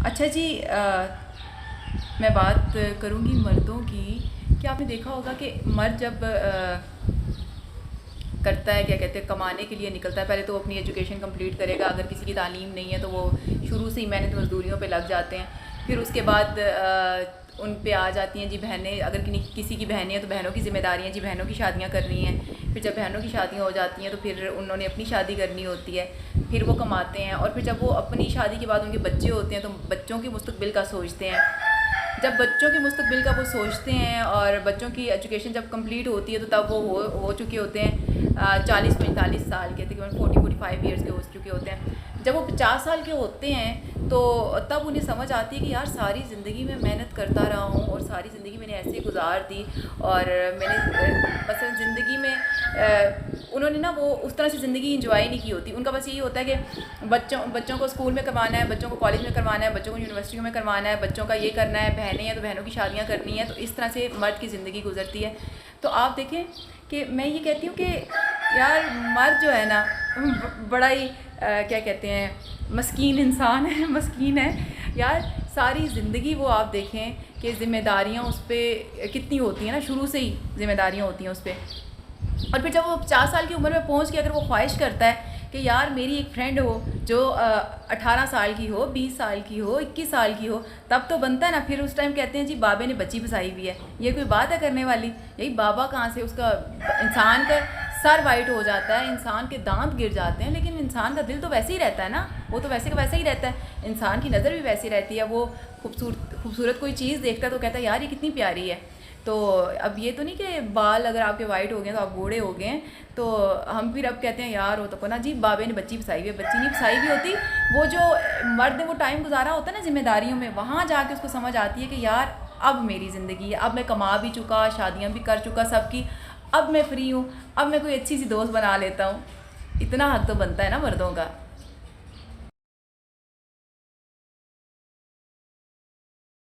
अच्छा जी, मैं बात करूँगी मर्दों की। कि आपने देखा होगा कि मर्द जब करता है, क्या कहते हैं, कमाने के लिए निकलता है, पहले तो वो अपनी एजुकेशन कंप्लीट करेगा। अगर किसी की तालीम नहीं है तो वो शुरू से ही मेहनत मजदूरियों पे लग जाते हैं। फिर उसके बाद उन पे आ जाती हैं जी बहनें। अगर किसी की बहनें हैं तो बहनों की ज़िम्मेदारियाँ, जी बहनों की शादियाँ करनी हैं। फिर जब बहनों की शादियाँ हो जाती हैं तो फिर उन्होंने अपनी शादी करनी होती है। फिर वो कमाते हैं और फिर जब वो अपनी शादी के बाद उनके बच्चे होते हैं तो बच्चों के मुस्तकबिल का सोचते हैं। जब बच्चों के मुस्तकबिल का वो सोचते हैं और बच्चों की एजुकेशन जब कंप्लीट होती है तो तब वो हो चुके होते हैं 40-45 साल के, तकरीबन 40-45 ईयर्स के हो चुके होते हैं। जब वो 50 साल के होते हैं तो तब उन्हें समझ आती है कि यार सारी ज़िंदगी में मेहनत करता रहा हूँ और सारी ज़िंदगी मैंने ऐसे गुजार दी। और मैंने मसलन ज़िंदगी में उन्होंने ना वो उस तरह से ज़िंदगी इंजॉय नहीं की होती। उनका बस यही होता है कि बच्चों को स्कूल में करवाना है, बच्चों को कॉलेज में करवाना है, बच्चों को यूनिवर्सिटियों में करवाना है, बच्चों का ये करना है, बहनें हैं तो बहनों की शादियाँ करनी है। तो इस तरह से मर्द की ज़िंदगी गुजरती है। तो आप देखें कि मैं ये कहती हूँ कि यार मर्द जो है ना बड़ा ही क्या कहते हैं, मस्कीन इंसान है, मस्कीन है यार। सारी ज़िंदगी वो आप देखें कि ज़िम्मेदारियाँ उस पर कितनी होती हैं ना, शुरू से ही ज़िम्मेदारियाँ होती हैं उस पर। और फिर जब वो 50 साल की उम्र में पहुंच के अगर वो ख्वाहिश करता है कि यार मेरी एक फ्रेंड हो जो 18 साल की हो, 20 साल की हो, 21 साल की हो, तब तो बनता है ना। फिर उस टाइम कहते हैं जी बाबे ने बच्ची फसाई हुई है। ये कोई बात है करने वाली? यही बाबा कहाँ से, उसका इंसान का सर वाइट हो जाता है, इंसान के दांत गिर जाते हैं, लेकिन इंसान का दिल तो वैसे ही रहता है ना। वो तो वैसे का वैसा ही रहता है। इंसान की नज़र भी वैसी रहती है। वो खूबसूरत कोई चीज़ देखता है तो कहता है यार ये कितनी प्यारी है। तो अब ये तो नहीं कि बाल अगर आपके वाइट हो गए तो आप बूढ़े हो गए हैं तो हम फिर अब कहते हैं यार वो तो को ना जी बाबे ने बच्ची फसाई हुई है। बच्ची नहीं फसाई हुई होती, वो जो मर्द ने वो टाइम गुजारा होता है ना जिम्मेदारियों में, वहाँ जाके उसको समझ आती है कि यार अब मेरी ज़िंदगी है, अब मैं कमा भी चुका, शादियाँ भी कर चुका सबकी, अब मैं फ्री हूँ, अब मैं कोई अच्छी सी दोस्त बना लेता हूँ। इतना हक तो बनता है ना मर्दों का।